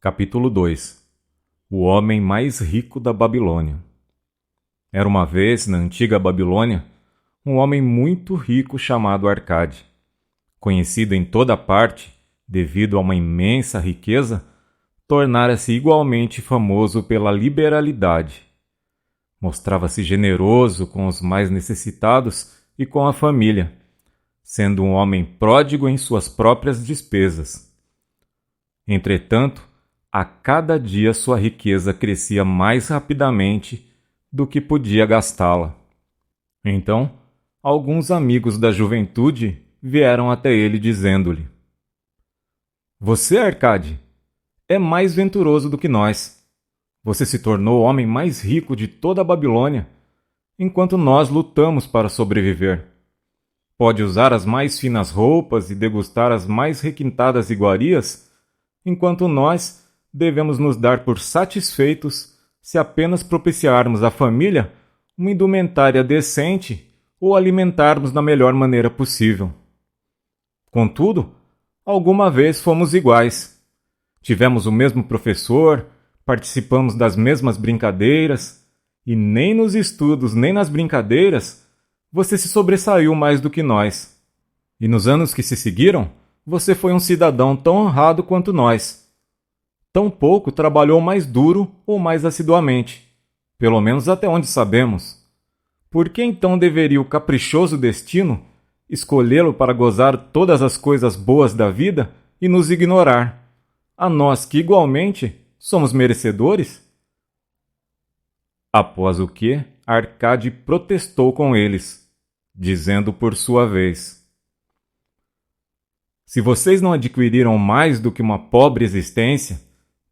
Capítulo 2. O homem mais rico da Babilônia. Era uma vez, na antiga Babilônia, um homem muito rico chamado Arcade. Conhecido em toda parte, devido a uma imensa riqueza, tornara-se igualmente famoso pela liberalidade. Mostrava-se generoso com os mais necessitados e com a família, sendo um homem pródigo em suas próprias despesas. Entretanto, a cada dia sua riqueza crescia mais rapidamente do que podia gastá-la. Então, alguns amigos da juventude vieram até ele dizendo-lhe: "Você, Arcade, é mais venturoso do que nós. Você se tornou o homem mais rico de toda a Babilônia, enquanto nós lutamos para sobreviver. Pode usar as mais finas roupas e degustar as mais requintadas iguarias, enquanto nós devemos nos dar por satisfeitos se apenas propiciarmos à família uma indumentária decente ou alimentarmos da melhor maneira possível. Contudo, alguma vez fomos iguais. Tivemos o mesmo professor, participamos das mesmas brincadeiras, e nem nos estudos nem nas brincadeiras você se sobressaiu mais do que nós. E nos anos que se seguiram, você foi um cidadão tão honrado quanto nós. Tampouco trabalhou mais duro ou mais assiduamente, pelo menos até onde sabemos. Por que então deveria o caprichoso destino escolhê-lo para gozar todas as coisas boas da vida e nos ignorar, a nós que igualmente somos merecedores?" Após o que, Arcade protestou com eles, dizendo por sua vez: "Se vocês não adquiriram mais do que uma pobre existência,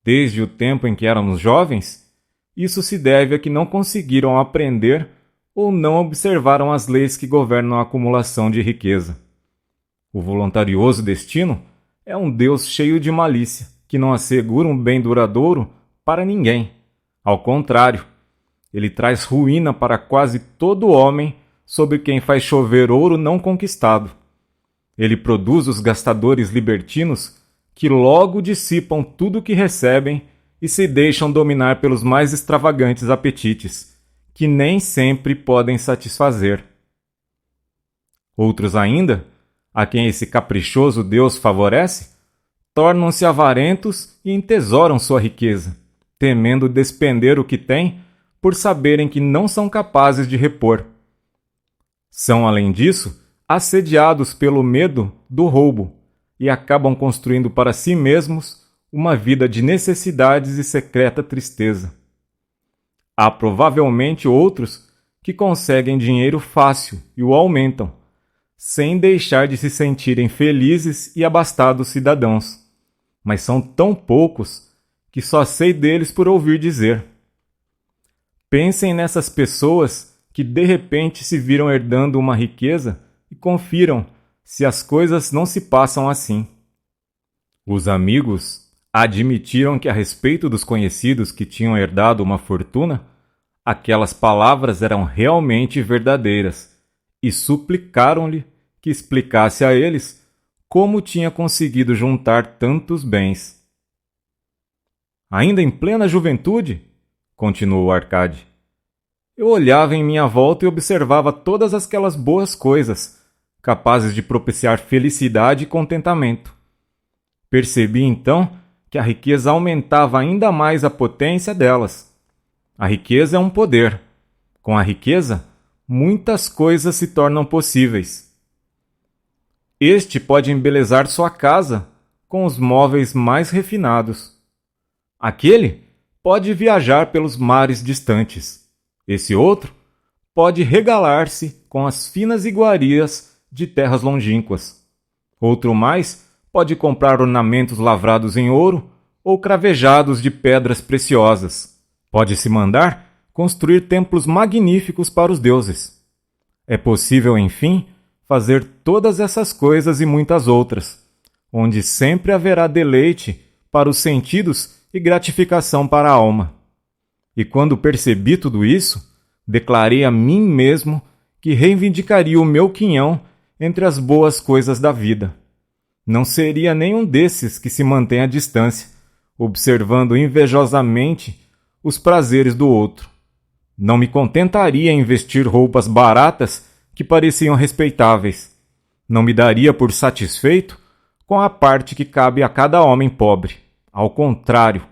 desde o tempo em que éramos jovens, isso se deve a que não conseguiram aprender ou não observaram as leis que governam a acumulação de riqueza. O voluntarioso destino é um Deus cheio de malícia, que não assegura um bem duradouro para ninguém. Ao contrário, ele traz ruína para quase todo homem sobre quem faz chover ouro não conquistado. Ele produz os gastadores libertinos que logo dissipam tudo o que recebem e se deixam dominar pelos mais extravagantes apetites, que nem sempre podem satisfazer. Outros ainda, a quem esse caprichoso Deus favorece, tornam-se avarentos e entesouram sua riqueza, temendo despender o que têm por saberem que não são capazes de repor. São, além disso, assediados pelo medo do roubo, e acabam construindo para si mesmos uma vida de necessidades e secreta tristeza. Há provavelmente outros que conseguem dinheiro fácil e o aumentam, sem deixar de se sentirem felizes e abastados cidadãos, mas são tão poucos que só sei deles por ouvir dizer. Pensem nessas pessoas que de repente se viram herdando uma riqueza e confiram se as coisas não se passam assim." Os amigos admitiram que a respeito dos conhecidos que tinham herdado uma fortuna, aquelas palavras eram realmente verdadeiras e suplicaram-lhe que explicasse a eles como tinha conseguido juntar tantos bens. "Ainda em plena juventude", continuou Arcade, "eu olhava em minha volta e observava todas aquelas boas coisas, capazes de propiciar felicidade e contentamento. Percebi então que a riqueza aumentava ainda mais a potência delas. A riqueza é um poder. Com a riqueza, muitas coisas se tornam possíveis. Este pode embelezar sua casa com os móveis mais refinados. Aquele pode viajar pelos mares distantes. Esse outro pode regalar-se com as finas iguarias de terras longínquas. Outro mais pode comprar ornamentos lavrados em ouro ou cravejados de pedras preciosas. Pode-se mandar construir templos magníficos para os deuses. É possível, enfim, fazer todas essas coisas e muitas outras, onde sempre haverá deleite para os sentidos e gratificação para a alma. E quando percebi tudo isso, declarei a mim mesmo que reivindicaria o meu quinhão entre as boas coisas da vida. Não seria nenhum desses que se mantém à distância, observando invejosamente os prazeres do outro. Não me contentaria em vestir roupas baratas que pareciam respeitáveis. Não me daria por satisfeito com a parte que cabe a cada homem pobre. Ao contrário,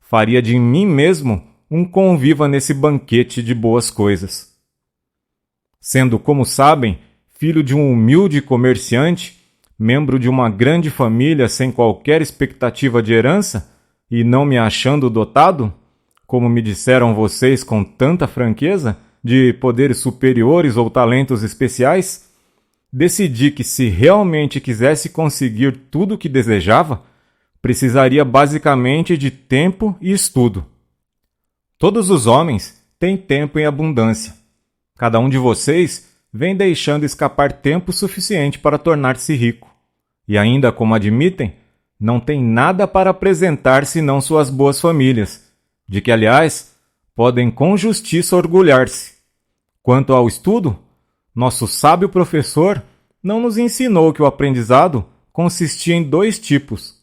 faria de mim mesmo um conviva nesse banquete de boas coisas. Sendo, como sabem, filho de um humilde comerciante, membro de uma grande família sem qualquer expectativa de herança, e não me achando dotado, como me disseram vocês com tanta franqueza, de poderes superiores ou talentos especiais, decidi que se realmente quisesse conseguir tudo o que desejava, precisaria basicamente de tempo e estudo. Todos os homens têm tempo em abundância. Cada um de vocês vem deixando escapar tempo suficiente para tornar-se rico. E ainda, como admitem, não tem nada para apresentar senão suas boas famílias, de que, aliás, podem com justiça orgulhar-se. Quanto ao estudo, nosso sábio professor não nos ensinou que o aprendizado consistia em 2 tipos.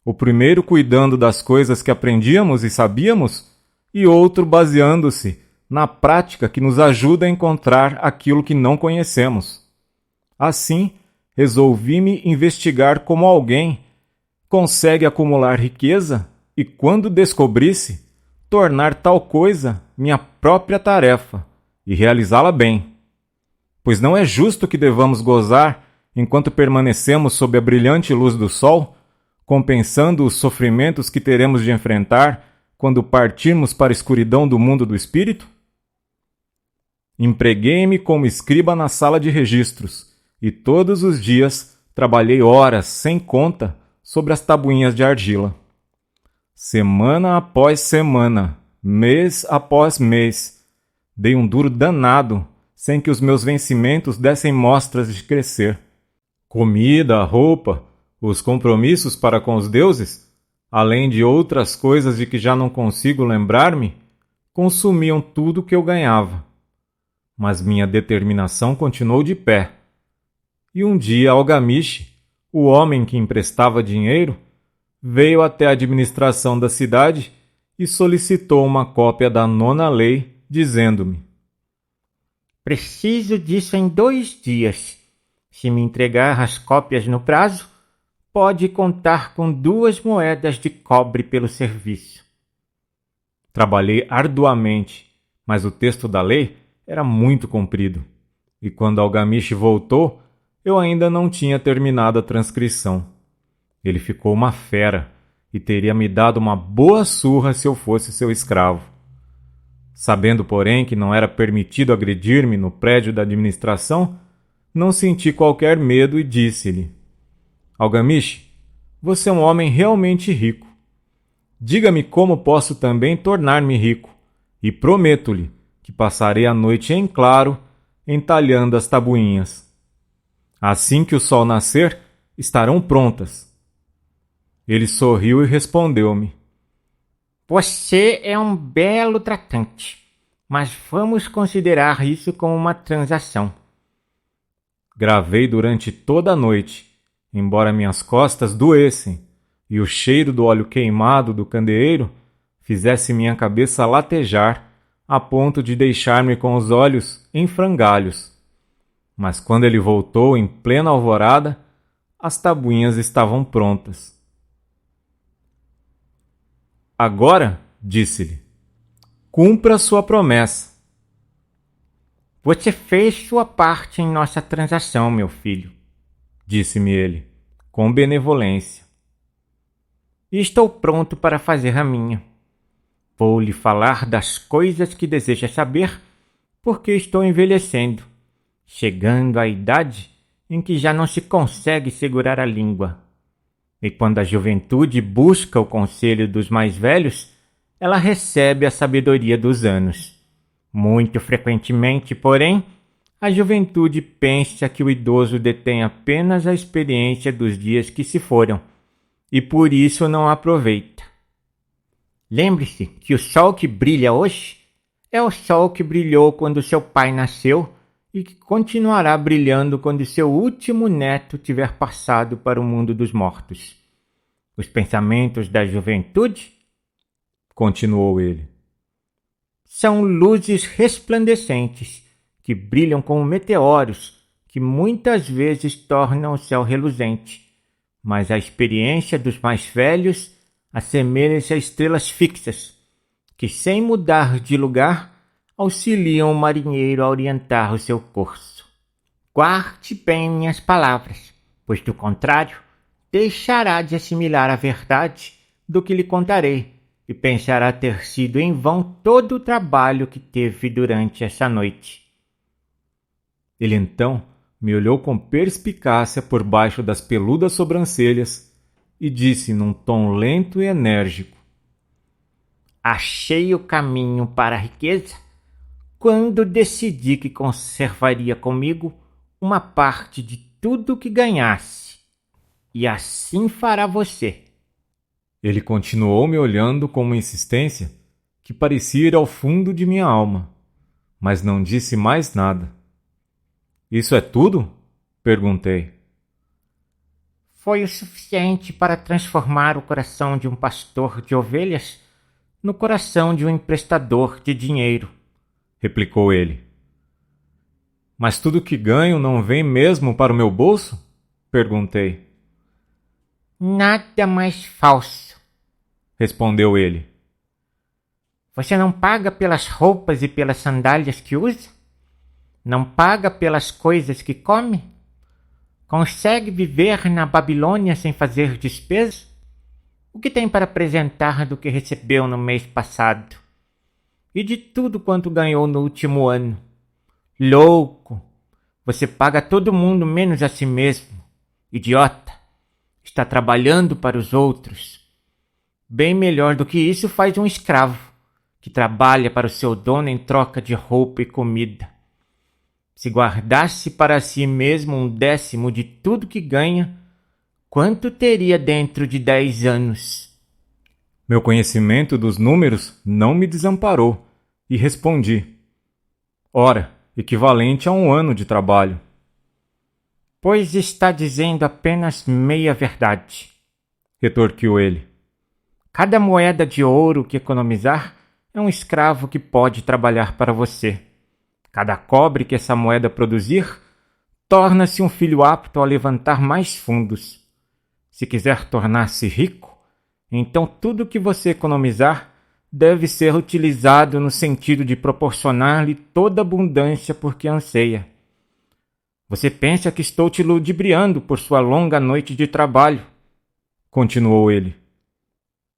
O primeiro cuidando das coisas que aprendíamos e sabíamos, e outro baseando-se na prática que nos ajuda a encontrar aquilo que não conhecemos. Assim, resolvi-me investigar como alguém consegue acumular riqueza e, quando descobrisse, tornar tal coisa minha própria tarefa e realizá-la bem. Pois não é justo que devamos gozar enquanto permanecemos sob a brilhante luz do sol, compensando os sofrimentos que teremos de enfrentar quando partirmos para a escuridão do mundo do espírito? Empreguei-me como escriba na sala de registros e todos os dias trabalhei horas sem conta sobre as tabuinhas de argila. Semana após semana, mês após mês, dei um duro danado sem que os meus vencimentos dessem mostras de crescer. Comida, roupa, os compromissos para com os deuses, além de outras coisas de que já não consigo lembrar-me, consumiam tudo o que eu ganhava. Mas minha determinação continuou de pé. E um dia Algamiche, o homem que emprestava dinheiro, veio até a administração da cidade e solicitou uma cópia da 9ª lei, dizendo-me: preciso disso em 2 dias. Se me entregar as cópias no prazo, pode contar com 2 moedas de cobre pelo serviço. Trabalhei arduamente, mas o texto da lei era muito comprido, e quando Algamiche voltou, eu ainda não tinha terminado a transcrição. Ele ficou uma fera e teria me dado uma boa surra se eu fosse seu escravo. Sabendo, porém, que não era permitido agredir-me no prédio da administração, não senti qualquer medo e disse-lhe: Algamiche, você é um homem realmente rico. Diga-me como posso também tornar-me rico, e prometo-lhe que passarei a noite em claro entalhando as tabuinhas. Assim que o sol nascer, estarão prontas. Ele sorriu e respondeu-me: Você é um belo tratante, mas vamos considerar isso como uma transação. Gravei durante toda a noite, embora minhas costas doessem e o cheiro do óleo queimado do candeeiro fizesse minha cabeça latejar a ponto de deixar-me com os olhos em frangalhos. Mas quando ele voltou em plena alvorada, as tabuinhas estavam prontas. Agora, disse-lhe, cumpra sua promessa. Você fez sua parte em nossa transação, meu filho, disse-me ele, com benevolência. E estou pronto para fazer a minha. Vou lhe falar das coisas que deseja saber, porque estou envelhecendo, chegando à idade em que já não se consegue segurar a língua. E quando a juventude busca o conselho dos mais velhos, ela recebe a sabedoria dos anos. Muito frequentemente, porém, a juventude pensa que o idoso detém apenas a experiência dos dias que se foram, e por isso não a aproveita. Lembre-se que o sol que brilha hoje é o sol que brilhou quando seu pai nasceu e que continuará brilhando quando seu último neto tiver passado para o mundo dos mortos. Os pensamentos da juventude, continuou ele, são luzes resplandecentes que brilham como meteoros, que muitas vezes tornam o céu reluzente. Mas a experiência dos mais velhos assemelha-se a estrelas fixas, que sem mudar de lugar auxiliam o marinheiro a orientar o seu curso. Guarde bem minhas palavras, pois do contrário, deixará de assimilar a verdade do que lhe contarei e pensará ter sido em vão todo o trabalho que teve durante essa noite. Ele então me olhou com perspicácia por baixo das peludas sobrancelhas e disse num tom lento e enérgico: achei o caminho para a riqueza quando decidi que conservaria comigo uma parte de tudo que ganhasse. E assim fará você. Ele continuou me olhando com uma insistência que parecia ir ao fundo de minha alma, mas não disse mais nada. Isso é tudo? Perguntei. Foi o suficiente para transformar o coração de um pastor de ovelhas no coração de um emprestador de dinheiro, replicou ele. Mas tudo que ganho não vem mesmo para o meu bolso? Perguntei. Nada mais falso, respondeu ele. Você não paga pelas roupas e pelas sandálias que usa? Não paga pelas coisas que come? Consegue viver na Babilônia sem fazer despesas? O que tem para apresentar do que recebeu no mês passado? E de tudo quanto ganhou no último ano? Louco! Você paga a todo mundo menos a si mesmo. Idiota! Está trabalhando para os outros. Bem melhor do que isso faz um escravo, que trabalha para o seu dono em troca de roupa e comida. Se guardasse para si mesmo 1/10 de tudo que ganha, quanto teria dentro de 10 anos? Meu conhecimento dos números não me desamparou e respondi. Ora, equivalente a 1 ano de trabalho. Pois está dizendo apenas meia verdade, retorquiu ele. Cada moeda de ouro que economizar é um escravo que pode trabalhar para você. Cada cobre que essa moeda produzir torna-se um filho apto a levantar mais fundos. Se quiser tornar-se rico, então tudo que você economizar deve ser utilizado no sentido de proporcionar-lhe toda a abundância por que anseia. Você pensa que estou te ludibriando por sua longa noite de trabalho, continuou ele.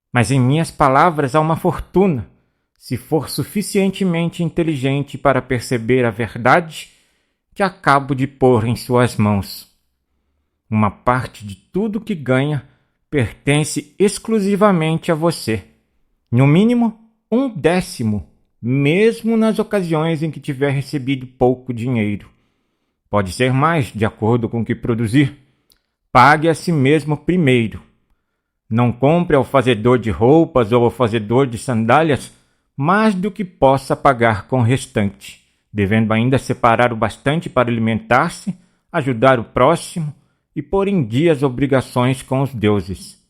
Mas em minhas palavras há uma fortuna, se for suficientemente inteligente para perceber a verdade que acabo de pôr em suas mãos. Uma parte de tudo que ganha pertence exclusivamente a você. No mínimo, 1/10, mesmo nas ocasiões em que tiver recebido pouco dinheiro. Pode ser mais, de acordo com o que produzir. Pague a si mesmo primeiro. Não compre ao fazedor de roupas ou ao fazedor de sandálias mais do que possa pagar com o restante, devendo ainda separar o bastante para alimentar-se, ajudar o próximo e pôr em dia as obrigações com os deuses.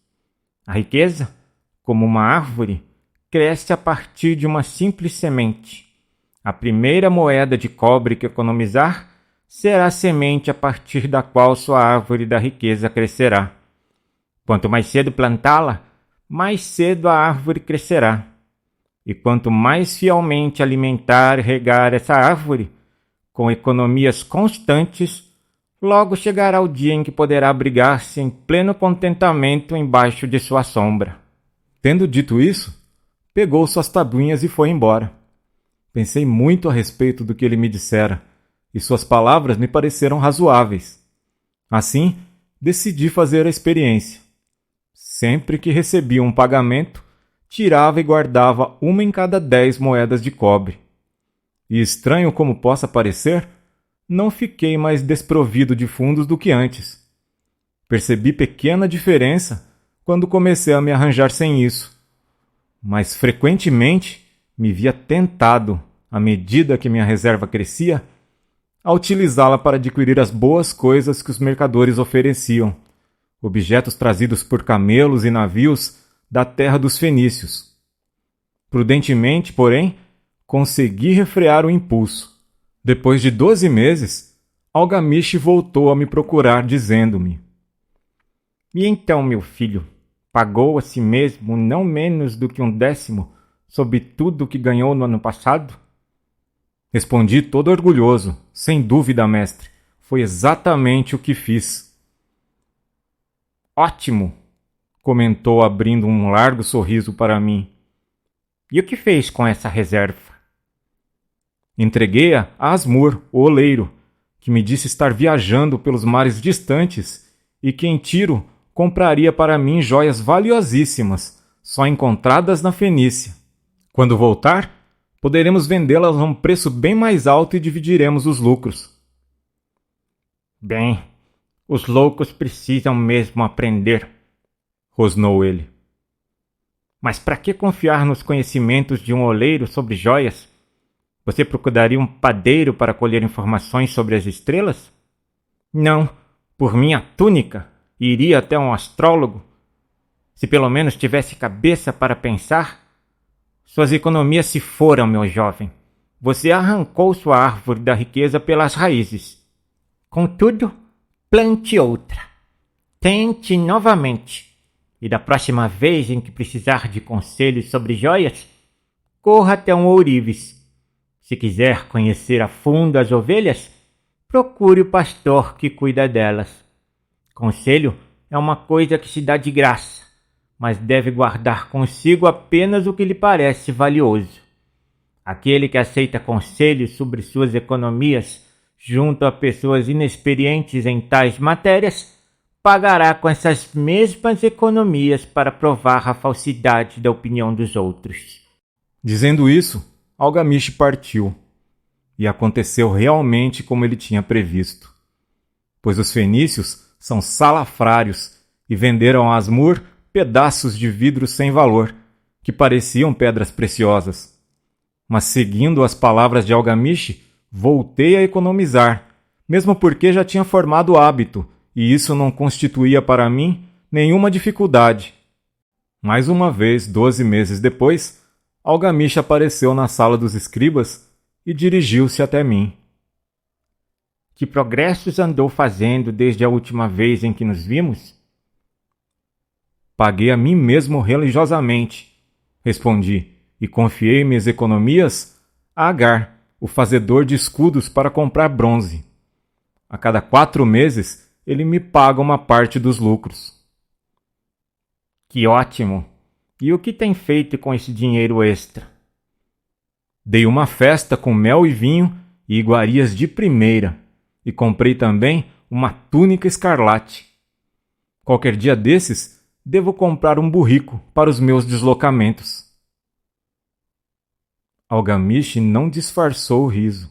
A riqueza, como uma árvore, cresce a partir de uma simples semente. A primeira moeda de cobre que economizar será a semente a partir da qual sua árvore da riqueza crescerá. Quanto mais cedo plantá-la, mais cedo a árvore crescerá. E quanto mais fielmente alimentar e regar essa árvore, com economias constantes, logo chegará o dia em que poderá abrigar-se em pleno contentamento embaixo de sua sombra. Tendo dito isso, pegou suas tabuinhas e foi embora. Pensei muito a respeito do que ele me dissera, e suas palavras me pareceram razoáveis. Assim, decidi fazer a experiência. Sempre que recebia um pagamento, tirava e guardava 1 em cada 10 moedas de cobre. E estranho como possa parecer, não fiquei mais desprovido de fundos do que antes. Percebi pequena diferença quando comecei a me arranjar sem isso. Mas frequentemente me via tentado, à medida que minha reserva crescia, a utilizá-la para adquirir as boas coisas que os mercadores ofereciam, objetos trazidos por camelos e navios da terra dos fenícios. Prudentemente, porém, consegui refrear o impulso. Depois de 12 meses, Algamish voltou a me procurar, dizendo-me: E então, meu filho, pagou a si mesmo não menos do que 1/10 sobre tudo o que ganhou no ano passado? Respondi todo orgulhoso: sem dúvida, mestre, foi exatamente o que fiz. Ótimo, comentou abrindo um largo sorriso para mim. E o que fez com essa reserva? Entreguei-a a Asmur, o oleiro, que me disse estar viajando pelos mares distantes e que em Tiro compraria para mim joias valiosíssimas, só encontradas na Fenícia. Quando voltar, poderemos vendê-las a um preço bem mais alto e dividiremos os lucros. Bem, os loucos precisam mesmo aprender, rosnou ele. Mas para que confiar nos conhecimentos de um oleiro sobre joias? Você procuraria um padeiro para colher informações sobre as estrelas? Não, por minha túnica, iria até um astrólogo. Se pelo menos tivesse cabeça para pensar. Suas economias se foram, meu jovem. Você arrancou sua árvore da riqueza pelas raízes. Contudo, plante outra. Tente novamente. E da próxima vez em que precisar de conselhos sobre joias, corra até um ourives. Se quiser conhecer a fundo as ovelhas, procure o pastor que cuida delas. Conselho é uma coisa que se dá de graça, mas deve guardar consigo apenas o que lhe parece valioso. Aquele que aceita conselhos sobre suas economias junto a pessoas inexperientes em tais matérias, pagará com essas mesmas economias para provar a falsidade da opinião dos outros. Dizendo isso, Algamish partiu. E aconteceu realmente como ele tinha previsto. Pois os fenícios são salafrários e venderam a Asmur pedaços de vidro sem valor, que pareciam pedras preciosas. Mas seguindo as palavras de Algamish, voltei a economizar, mesmo porque já tinha formado o hábito, e isso não constituía para mim nenhuma dificuldade. Mais uma vez, 12 meses depois, Algamish apareceu na sala dos escribas e dirigiu-se até mim. Que progressos andou fazendo desde a última vez em que nos vimos? Paguei a mim mesmo religiosamente, respondi, e confiei minhas economias a Agar, o fazedor de escudos, para comprar bronze. A cada 4 meses, ele me paga uma parte dos lucros. Que ótimo! E o que tem feito com esse dinheiro extra? Dei uma festa com mel e vinho e iguarias de primeira, e comprei também uma túnica escarlate. Qualquer dia desses, devo comprar um burrico para os meus deslocamentos. Algamish não disfarçou o riso.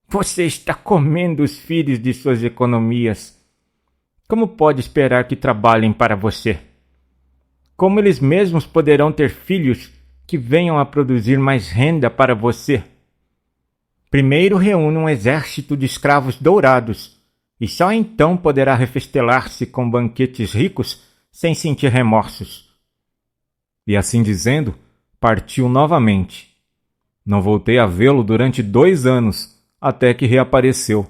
Você está comendo os filhos de suas economias. Como pode esperar que trabalhem para você? Como eles mesmos poderão ter filhos que venham a produzir mais renda para você? Primeiro reúna um exército de escravos dourados, e só então poderá refestelar-se com banquetes ricos sem sentir remorsos. E assim dizendo, partiu novamente. Não voltei a vê-lo durante 2 anos, até que reapareceu.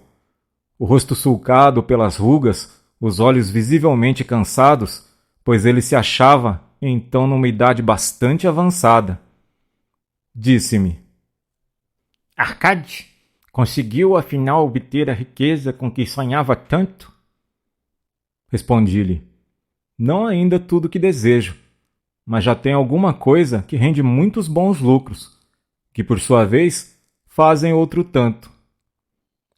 O rosto sulcado pelas rugas, os olhos visivelmente cansados, pois ele se achava, então, numa idade bastante avançada. Disse-me: Arcade, conseguiu afinal obter a riqueza com que sonhava tanto? Respondi-lhe: não ainda tudo o que desejo, mas já tenho alguma coisa que rende muitos bons lucros, que por sua vez fazem outro tanto.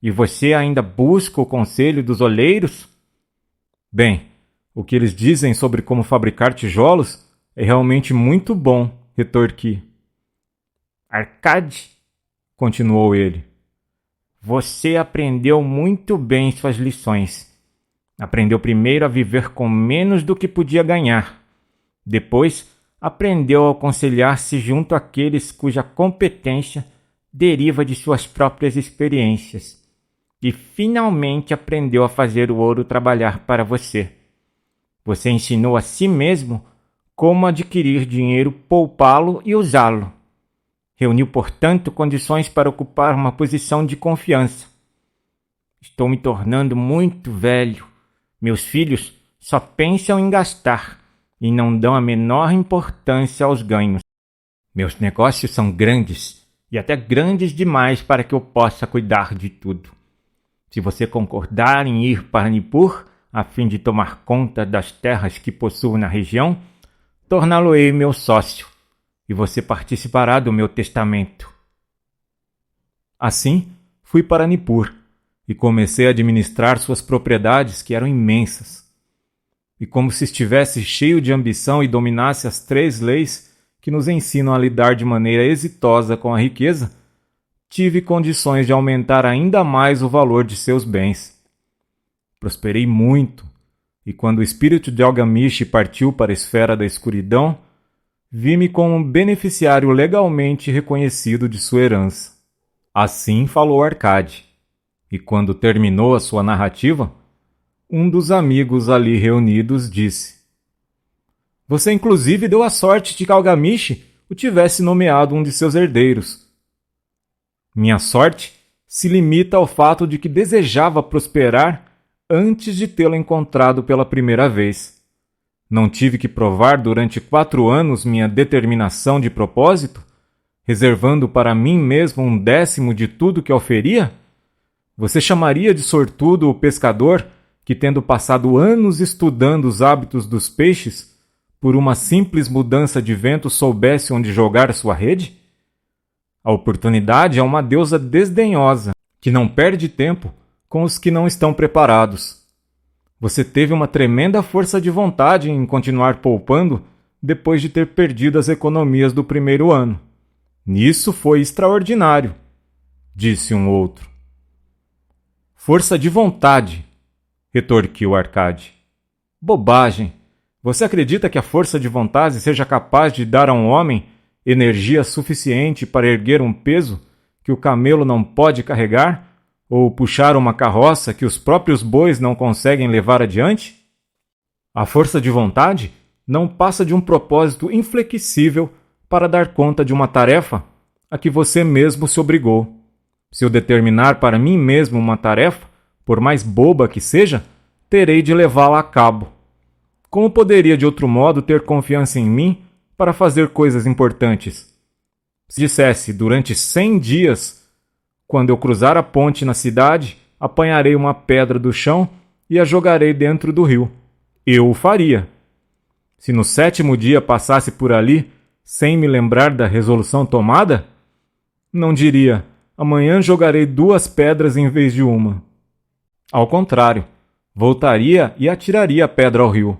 E você ainda busca o conselho dos oleiros? Bem, o que eles dizem sobre como fabricar tijolos é realmente muito bom, retorqui. Arcade, continuou ele, você aprendeu muito bem suas lições. Aprendeu primeiro a viver com menos do que podia ganhar. Depois, aprendeu a aconselhar-se junto àqueles cuja competência deriva de suas próprias experiências. e finalmente aprendeu a fazer o ouro trabalhar para você. Você ensinou a si mesmo como adquirir dinheiro, poupá-lo e usá-lo. Reuniu, portanto, condições para ocupar uma posição de confiança. Estou me tornando muito velho. Meus filhos só pensam em gastar e não dão a menor importância aos ganhos. Meus negócios são grandes e até grandes demais para que eu possa cuidar de tudo. Se você concordar em ir para Nippur, a fim de tomar conta das terras que possuo na região, torná-lo-ei meu sócio, e você participará do meu testamento. Assim, fui para Nippur e comecei a administrar suas propriedades, que eram imensas. E como se estivesse cheio de ambição e dominasse as 3 leis que nos ensinam a lidar de maneira exitosa com a riqueza, tive condições de aumentar ainda mais o valor de seus bens. Prosperei muito, e quando o espírito de Algamishi partiu para a esfera da escuridão, vi-me como um beneficiário legalmente reconhecido de sua herança. Assim falou Arcade, e quando terminou a sua narrativa, um dos amigos ali reunidos disse: Você inclusive deu a sorte de que Algamishi o tivesse nomeado um de seus herdeiros. Minha sorte se limita ao fato de que desejava prosperar antes de tê-lo encontrado pela primeira vez. Não tive que provar durante 4 anos minha determinação de propósito, reservando para mim mesmo 1/10 de tudo que oferia? Você chamaria de sortudo o pescador que, tendo passado anos estudando os hábitos dos peixes, por uma simples mudança de vento soubesse onde jogar sua rede? A oportunidade é uma deusa desdenhosa, que não perde tempo com os que não estão preparados. Você teve uma tremenda força de vontade em continuar poupando depois de ter perdido as economias do primeiro ano. Nisso foi extraordinário, disse um outro. Força de vontade, retorquiu Arcade. Bobagem! Você acredita que a força de vontade seja capaz de dar a um homem energia suficiente para erguer um peso que o camelo não pode carregar? Ou puxar uma carroça que os próprios bois não conseguem levar adiante? A força de vontade não passa de um propósito inflexível para dar conta de uma tarefa a que você mesmo se obrigou. Se eu determinar para mim mesmo uma tarefa, por mais boba que seja, terei de levá-la a cabo. Como poderia de outro modo ter confiança em mim para fazer coisas importantes? Se dissesse durante 100 dias, quando eu cruzar a ponte na cidade, apanharei uma pedra do chão e a jogarei dentro do rio. Eu o faria. Se no 7º dia passasse por ali, sem me lembrar da resolução tomada, não diria, amanhã jogarei 2 pedras em vez de uma. Ao contrário, voltaria e atiraria a pedra ao rio.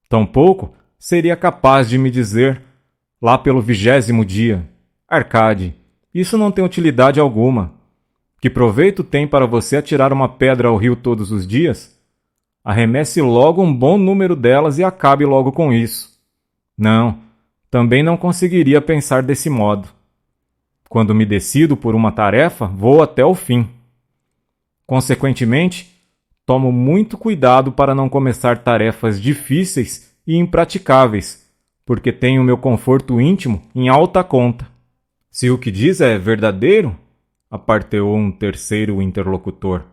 Tampouco seria capaz de me dizer, lá pelo 20º dia, Arcade, isso não tem utilidade alguma. Que proveito tem para você atirar uma pedra ao rio todos os dias? Arremesse logo um bom número delas e acabe logo com isso. Não, também não conseguiria pensar desse modo. Quando me decido por uma tarefa, vou até o fim. Consequentemente, tomo muito cuidado para não começar tarefas difíceis e impraticáveis, porque tenho meu conforto íntimo em alta conta. Se o que diz é verdadeiro, aparteou um terceiro interlocutor.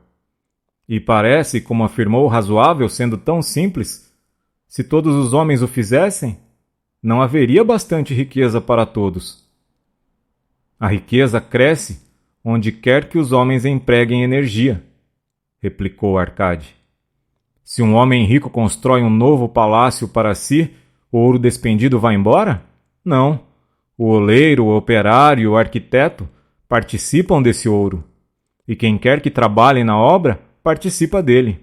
E parece, como afirmou, razoável, sendo tão simples, se todos os homens o fizessem, não haveria bastante riqueza para todos. A riqueza cresce onde quer que os homens empreguem energia, replicou Arcade. Se um homem rico constrói um novo palácio para si, o ouro despendido vai embora? Não. O oleiro, o operário, o arquiteto participam desse ouro. E quem quer que trabalhe na obra, participa dele.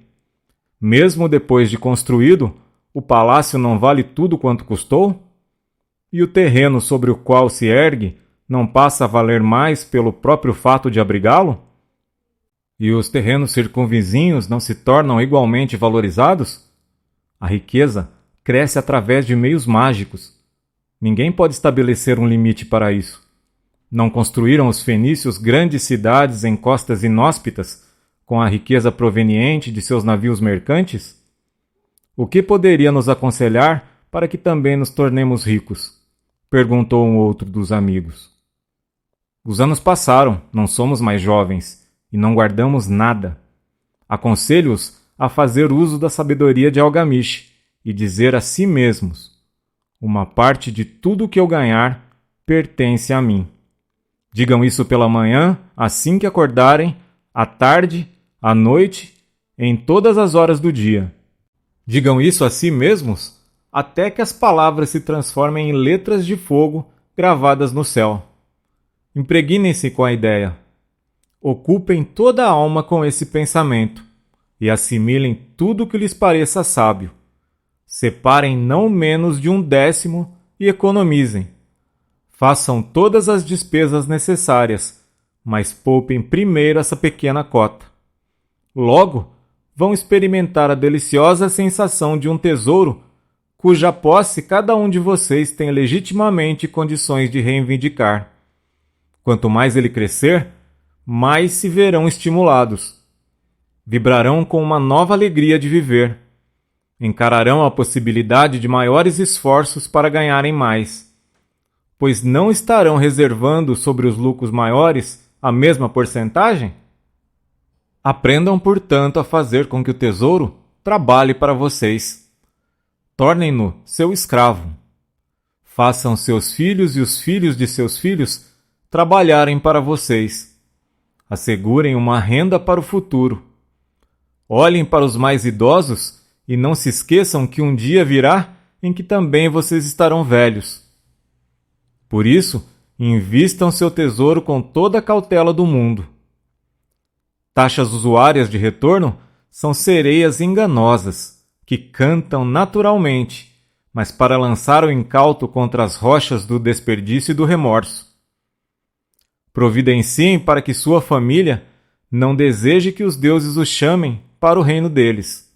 Mesmo depois de construído, o palácio não vale tudo quanto custou? E o terreno sobre o qual se ergue não passa a valer mais pelo próprio fato de abrigá-lo? E os terrenos circunvizinhos não se tornam igualmente valorizados? A riqueza cresce através de meios mágicos. Ninguém pode estabelecer um limite para isso. Não construíram os fenícios grandes cidades em costas inóspitas, com a riqueza proveniente de seus navios mercantes? O que poderia nos aconselhar para que também nos tornemos ricos? Perguntou um outro dos amigos. Os anos passaram, não somos mais jovens e não guardamos nada. Aconselho-os a fazer uso da sabedoria de Algamish e dizer a si mesmos: uma parte de tudo que eu ganhar pertence a mim. Digam isso pela manhã, assim que acordarem, à tarde, à noite, em todas as horas do dia. Digam isso a si mesmos até que as palavras se transformem em letras de fogo gravadas no céu. Impregnem-se com a ideia. Ocupem toda a alma com esse pensamento e assimilem tudo o que lhes pareça sábio. Separem não menos de 1/10 e economizem. Façam todas as despesas necessárias, mas poupem primeiro essa pequena cota. Logo, vão experimentar a deliciosa sensação de um tesouro cuja posse cada um de vocês tem legitimamente condições de reivindicar. Quanto mais ele crescer, mais se verão estimulados. Vibrarão com uma nova alegria de viver. Encararão a possibilidade de maiores esforços para ganharem mais, pois não estarão reservando sobre os lucros maiores a mesma porcentagem? Aprendam, portanto, a fazer com que o tesouro trabalhe para vocês. Tornem-no seu escravo. Façam seus filhos e os filhos de seus filhos trabalharem para vocês. Assegurem uma renda para o futuro. Olhem para os mais idosos e não se esqueçam que um dia virá em que também vocês estarão velhos. Por isso, invistam seu tesouro com toda a cautela do mundo. Taxas usuárias de retorno são sereias enganosas, que cantam naturalmente, mas para lançar o incauto contra as rochas do desperdício e do remorso. Providenciem para que sua família não deseje que os deuses o chamem para o reino deles.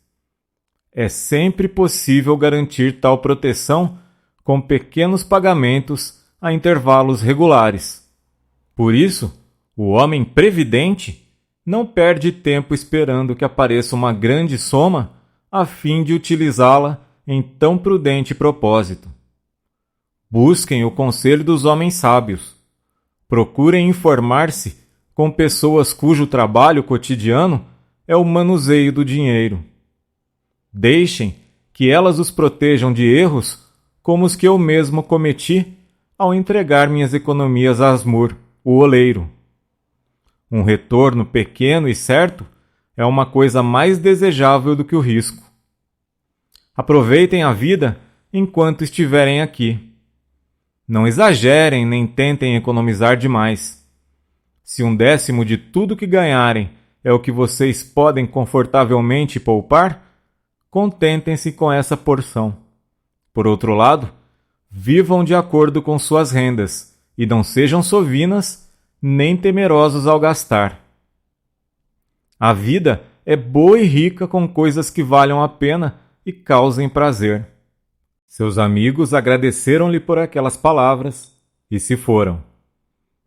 É sempre possível garantir tal proteção com pequenos pagamentos a intervalos regulares. Por isso, o homem previdente não perde tempo esperando que apareça uma grande soma a fim de utilizá-la em tão prudente propósito. Busquem o conselho dos homens sábios. Procurem informar-se com pessoas cujo trabalho cotidiano é o manuseio do dinheiro. Deixem que elas os protejam de erros como os que eu mesmo cometi ao entregar minhas economias a Asmur, o oleiro. Um retorno pequeno e certo é uma coisa mais desejável do que o risco. Aproveitem a vida enquanto estiverem aqui. Não exagerem nem tentem economizar demais. Se 1/10 de tudo que ganharem é o que vocês podem confortavelmente poupar, contentem-se com essa porção. Por outro lado, vivam de acordo com suas rendas e não sejam sovinas nem temerosos ao gastar. A vida é boa e rica com coisas que valham a pena e causem prazer. Seus amigos agradeceram-lhe por aquelas palavras e se foram.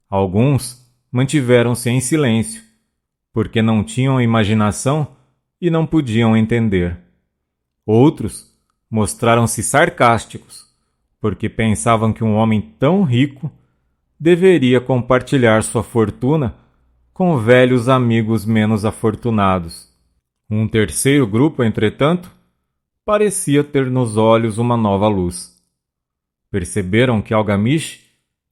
Alguns mantiveram-se em silêncio, porque não tinham imaginação e não podiam entender. Outros mostraram-se sarcásticos, porque pensavam que um homem tão rico deveria compartilhar sua fortuna com velhos amigos menos afortunados. Um terceiro grupo, entretanto, parecia ter nos olhos uma nova luz. Perceberam que Algamish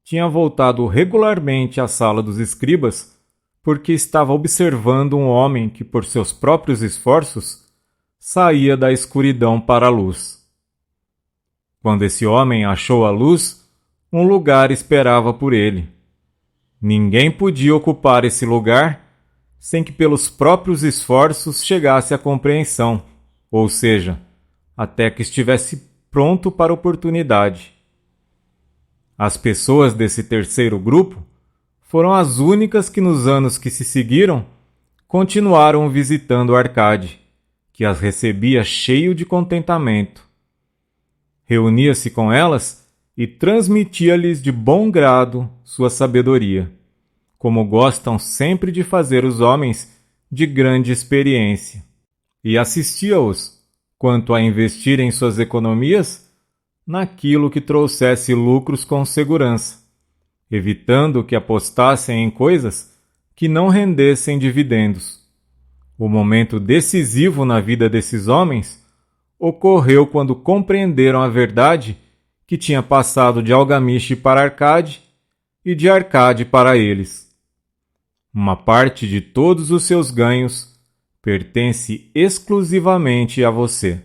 tinha voltado regularmente à sala dos escribas porque estava observando um homem que, por seus próprios esforços, saía da escuridão para a luz. Quando esse homem achou a luz, um lugar esperava por ele. Ninguém podia ocupar esse lugar sem que pelos próprios esforços chegasse à compreensão, ou seja, até que estivesse pronto para a oportunidade. As pessoas desse terceiro grupo foram as únicas que nos anos que se seguiram continuaram visitando Arcade, que as recebia cheio de contentamento. Reunia-se com elas e transmitia-lhes de bom grado sua sabedoria, como gostam sempre de fazer os homens de grande experiência, e assistia-os quanto a investirem suas economias naquilo que trouxesse lucros com segurança, evitando que apostassem em coisas que não rendessem dividendos. O momento decisivo na vida desses homens ocorreu quando compreenderam a verdade que tinha passado de Algamish para Arcade e de Arcade para eles. Uma parte de todos os seus ganhos pertence exclusivamente a você.